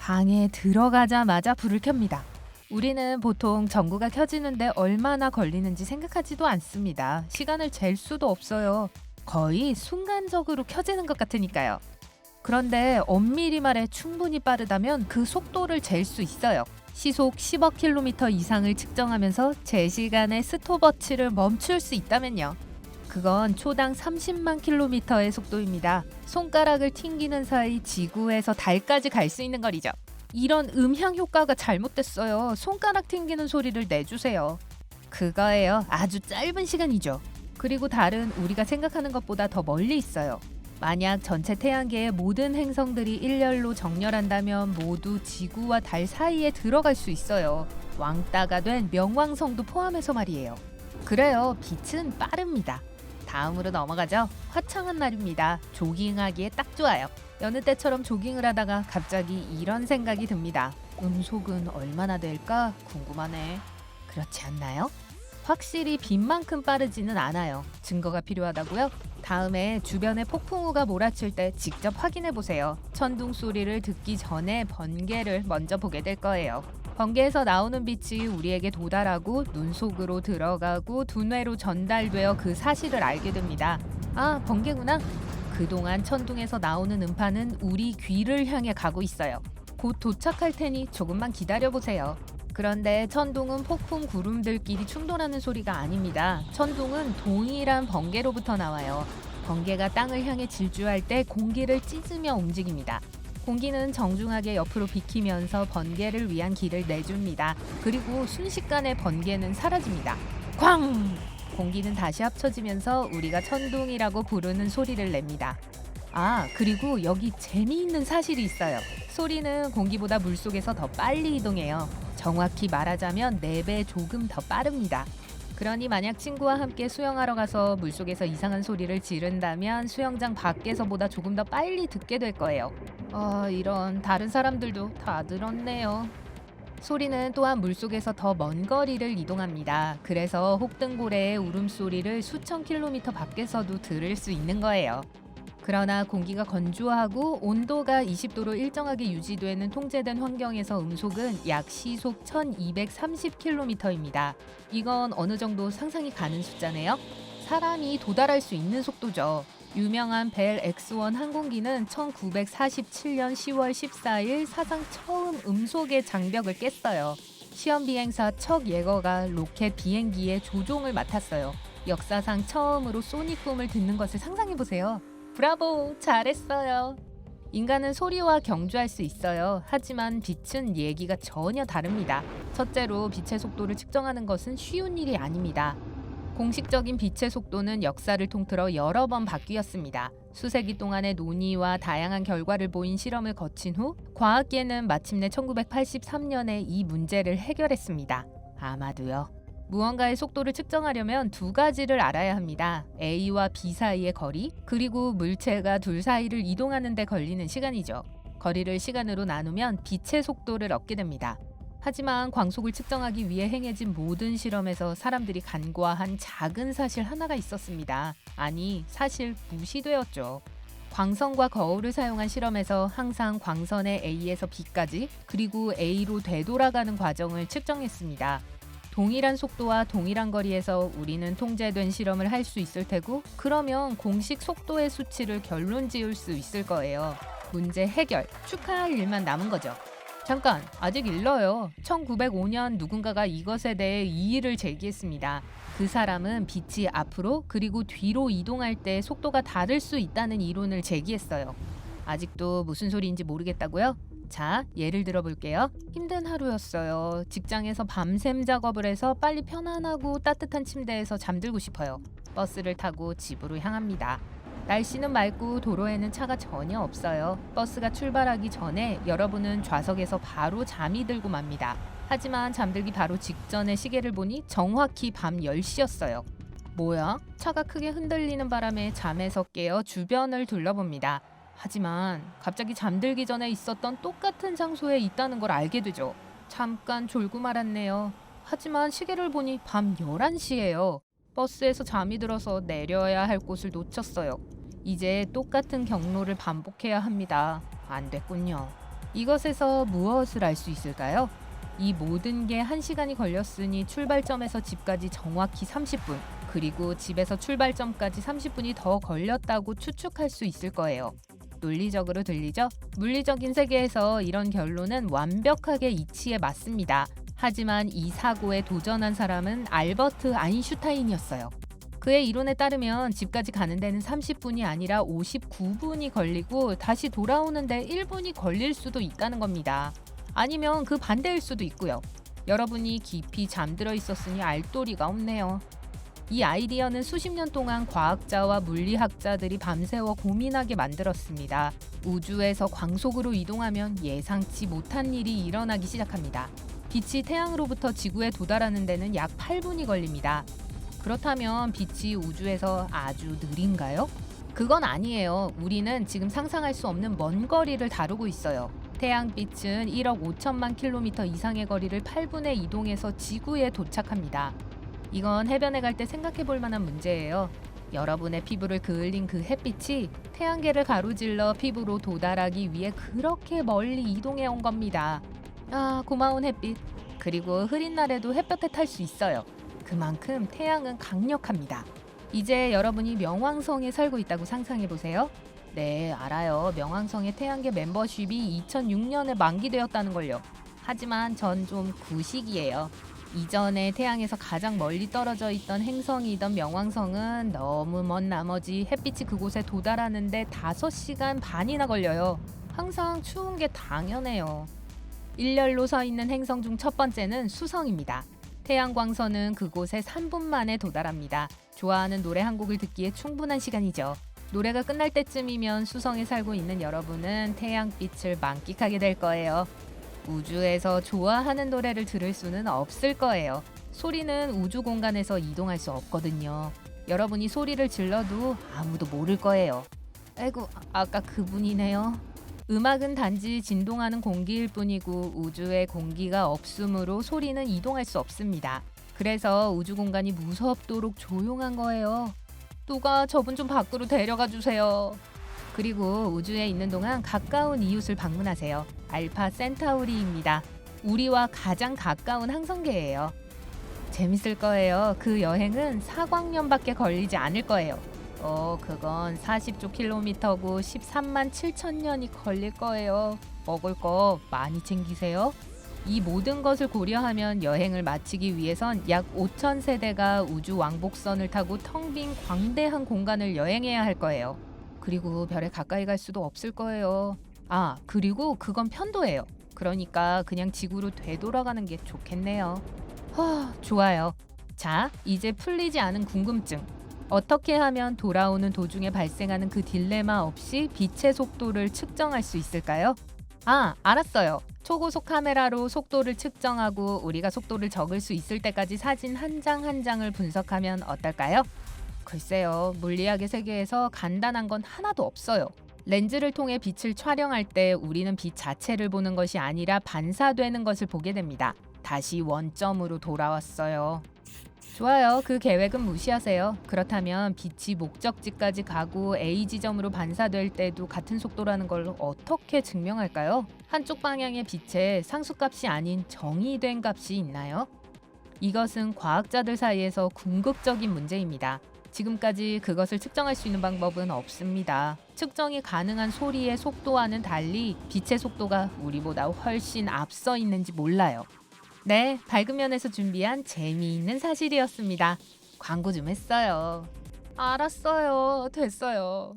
방에 들어가자마자 불을 켭니다. 우리는 보통 전구가 켜지는데 얼마나 걸리는지 생각하지도 않습니다. 시간을 잴 수도 없어요. 거의 순간적으로 켜지는 것 같으니까요. 그런데 엄밀히 말해 충분히 빠르다면 그 속도를 잴 수 있어요. 시속 10억 킬로미터 이상을 측정하면서 제 시간의 스톱워치를 멈출 수 있다면요. 그건 초당 30만 킬로미터의 속도입니다. 손가락을 튕기는 사이 지구에서 달까지 갈 수 있는 거리죠. 이런 음향 효과가 잘못됐어요. 손가락 튕기는 소리를 내주세요. 그거예요. 아주 짧은 시간이죠. 그리고 달은 우리가 생각하는 것보다 더 멀리 있어요. 만약 전체 태양계의 모든 행성들이 일렬로 정렬한다면 모두 지구와 달 사이에 들어갈 수 있어요. 왕따가 된 명왕성도 포함해서 말이에요. 그래요. 빛은 빠릅니다. 다음으로 넘어가죠. 화창한 날입니다. 조깅하기에 딱 좋아요. 여느 때처럼 조깅을 하다가 갑자기 이런 생각이 듭니다. 음속은 얼마나 될까 궁금하네. 그렇지 않나요? 확실히 빛만큼 빠르지는 않아요. 증거가 필요하다고요? 다음에 주변에 폭풍우가 몰아칠 때 직접 확인해 보세요. 천둥 소리를 듣기 전에 번개를 먼저 보게 될 거예요. 번개에서 나오는 빛이 우리에게 도달하고 눈 속으로 들어가고 두뇌로 전달되어 그 사실을 알게 됩니다. 아, 번개구나. 그동안 천둥에서 나오는 음파는 우리 귀를 향해 가고 있어요. 곧 도착할 테니 조금만 기다려보세요. 그런데 천둥은 폭풍 구름들끼리 충돌하는 소리가 아닙니다. 천둥은 동일한 번개로부터 나와요. 번개가 땅을 향해 질주할 때 공기를 찢으며 움직입니다. 공기는 정중하게 옆으로 비키면서 번개를 위한 길을 내줍니다. 그리고 순식간에 번개는 사라집니다. 쾅! 공기는 다시 합쳐지면서 우리가 천둥이라고 부르는 소리를 냅니다. 아, 그리고 여기 재미있는 사실이 있어요. 소리는 공기보다 물속에서 더 빨리 이동해요. 정확히 말하자면 4배 조금 더 빠릅니다. 그러니 만약 친구와 함께 수영하러 가서 물속에서 이상한 소리를 지른다면 수영장 밖에서보다 조금 더 빨리 듣게 될 거예요. 이런 다른 사람들도 다 들었네요. 소리는 또한 물속에서 더 먼 거리를 이동합니다. 그래서 혹등고래의 울음소리를 수천 킬로미터 밖에서도 들을 수 있는 거예요. 그러나 공기가 건조하고 온도가 20도로 일정하게 유지되는 통제된 환경에서 음속은 약 시속 1230km입니다. 이건 어느 정도 상상이 가는 숫자네요. 사람이 도달할 수 있는 속도죠. 유명한 벨 X1 항공기는 1947년 10월 14일 사상 처음 음속의 장벽을 깼어요. 시험 비행사 척 예거가 로켓 비행기의 조종을 맡았어요. 역사상 처음으로 소닉붐을 듣는 것을 상상해보세요. 브라보! 잘했어요. 인간은 소리와 경주할 수 있어요. 하지만 빛은 얘기가 전혀 다릅니다. 첫째로 빛의 속도를 측정하는 것은 쉬운 일이 아닙니다. 공식적인 빛의 속도는 역사를 통틀어 여러 번 바뀌었습니다. 수세기 동안의 논의와 다양한 결과를 보인 실험을 거친 후 과학계는 마침내 1983년에 이 문제를 해결했습니다. 아마도요. 무언가의 속도를 측정하려면 2가지를 알아야 합니다. A와 B 사이의 거리, 그리고 물체가 둘 사이를 이동하는 데 걸리는 시간이죠. 거리를 시간으로 나누면 빛의 속도를 얻게 됩니다. 하지만 광속을 측정하기 위해 행해진 모든 실험에서 사람들이 간과한 작은 사실 하나가 있었습니다. 아니, 사실 무시되었죠. 광선과 거울을 사용한 실험에서 항상 광선의 A에서 B까지, 그리고 A로 되돌아가는 과정을 측정했습니다. 동일한 속도와 동일한 거리에서 우리는 통제된 실험을 할 수 있을 테고, 그러면 공식 속도의 수치를 결론 지을 수 있을 거예요. 문제 해결, 축하할 일만 남은 거죠. 잠깐, 아직 일러요. 1905년 누군가가 이것에 대해 이의를 제기했습니다. 그 사람은 빛이 앞으로 그리고 뒤로 이동할 때 속도가 다를 수 있다는 이론을 제기했어요. 아직도 무슨 소리인지 모르겠다고요? 자, 예를 들어볼게요. 힘든 하루였어요. 직장에서 밤샘 작업을 해서 빨리 편안하고 따뜻한 침대에서 잠들고 싶어요. 버스를 타고 집으로 향합니다. 날씨는 맑고 도로에는 차가 전혀 없어요. 버스가 출발하기 전에 여러분은 좌석에서 바로 잠이 들고 맙니다. 하지만 잠들기 바로 직전에 시계를 보니 정확히 밤 10시였어요. 뭐야? 차가 크게 흔들리는 바람에 잠에서 깨어 주변을 둘러봅니다. 하지만 갑자기 잠들기 전에 있었던 똑같은 장소에 있다는 걸 알게 되죠. 잠깐 졸고 말았네요. 하지만 시계를 보니 밤 11시예요. 버스에서 잠이 들어서 내려야 할 곳을 놓쳤어요. 이제 똑같은 경로를 반복해야 합니다. 안 됐군요. 이것에서 무엇을 알 수 있을까요? 이 모든 게 1시간이 걸렸으니 출발점에서 집까지 정확히 30분, 그리고 집에서 출발점까지 30분이 더 걸렸다고 추측할 수 있을 거예요. 논리적으로 들리죠? 물리적인 세계에서 이런 결론은 완벽하게 이치에 맞습니다. 하지만 이 사고에 도전한 사람은 알버트 아인슈타인이었어요. 그의 이론에 따르면 집까지 가는 데는 30분이 아니라 59분이 걸리고 다시 돌아오는 데 1분이 걸릴 수도 있다는 겁니다. 아니면 그 반대일 수도 있고요. 여러분이 깊이 잠들어 있었으니 알 도리가 없네요. 이 아이디어는 수십 년 동안 과학자와 물리학자들이 밤새워 고민하게 만들었습니다. 우주에서 광속으로 이동하면 예상치 못한 일이 일어나기 시작합니다. 빛이 태양으로부터 지구에 도달하는 데는 약 8분이 걸립니다. 그렇다면 빛이 우주에서 아주 느린가요? 그건 아니에요. 우리는 지금 상상할 수 없는 먼 거리를 다루고 있어요. 태양빛은 1억 5천만 킬로미터 이상의 거리를 8분에 이동해서 지구에 도착합니다. 이건 해변에 갈 때 생각해 볼 만한 문제예요. 여러분의 피부를 그을린 그 햇빛이 태양계를 가로질러 피부로 도달하기 위해 그렇게 멀리 이동해 온 겁니다. 아, 고마운 햇빛. 그리고 흐린 날에도 햇볕에 탈 수 있어요. 그만큼 태양은 강력합니다. 이제 여러분이 명왕성에 살고 있다고 상상해 보세요. 네, 알아요. 명왕성의 태양계 멤버십이 2006년에 만기되었다는 걸요. 하지만 전 좀 구식이에요. 이전에 태양에서 가장 멀리 떨어져 있던 행성이던 명왕성은 너무 먼 나머지 햇빛이 그곳에 도달하는데 5시간 반이나 걸려요. 항상 추운 게 당연해요. 일렬로 서 있는 행성 중 첫 번째는 수성입니다. 태양광선은 그곳에 3분 만에 도달합니다. 좋아하는 노래 한 곡을 듣기에 충분한 시간이죠. 노래가 끝날 때쯤이면 수성에 살고 있는 여러분은 태양빛을 만끽하게 될 거예요. 우주에서 좋아하는 노래를 들을 수는 없을 거예요. 소리는 우주 공간에서 이동할 수 없거든요. 여러분이 소리를 질러도 아무도 모를 거예요. 아이고, 아까 그분이네요. 음악은 단지 진동하는 공기일 뿐이고 우주에 공기가 없으므로 소리는 이동할 수 없습니다. 그래서 우주 공간이 무섭도록 조용한 거예요. 누가 저분 좀 밖으로 데려가 주세요. 그리고 우주에 있는 동안 가까운 이웃을 방문하세요. 알파 센타우리입니다. 우리와 가장 가까운 항성계예요. 재밌을 거예요. 그 여행은 4광년밖에 걸리지 않을 거예요. 그건 40조 킬로미터고 13만 7천 년이 걸릴 거예요. 먹을 거 많이 챙기세요. 이 모든 것을 고려하면 여행을 마치기 위해선 약 5천 세대가 우주 왕복선을 타고 텅 빈 광대한 공간을 여행해야 할 거예요. 그리고 별에 가까이 갈 수도 없을 거예요. 아, 그리고 그건 편도예요. 그러니까 그냥 지구로 되돌아가는 게 좋겠네요. 좋아요. 자, 이제 풀리지 않은 궁금증. 어떻게 하면 돌아오는 도중에 발생하는 그 딜레마 없이 빛의 속도를 측정할 수 있을까요? 아, 알았어요. 초고속 카메라로 속도를 측정하고 우리가 속도를 적을 수 있을 때까지 사진 한 장 한 장을 분석하면 어떨까요? 글쎄요, 물리학의 세계에서 간단한 건 하나도 없어요. 렌즈를 통해 빛을 촬영할 때 우리는 빛 자체를 보는 것이 아니라 반사되는 것을 보게 됩니다. 다시 원점으로 돌아왔어요. 좋아요. 그 계획은 무시하세요. 그렇다면 빛이 목적지까지 가고 A 지점으로 반사될 때도 같은 속도라는 걸 어떻게 증명할까요? 한쪽 방향의 빛에 상수값이 아닌 정의된 값이 있나요? 이것은 과학자들 사이에서 궁극적인 문제입니다. 지금까지 그것을 측정할 수 있는 방법은 없습니다. 측정이 가능한 소리의 속도와는 달리 빛의 속도가 우리보다 훨씬 앞서 있는지 몰라요. 네, 밝은 면에서 준비한 재미있는 사실이었습니다. 광고 좀 했어요. 알았어요. 됐어요.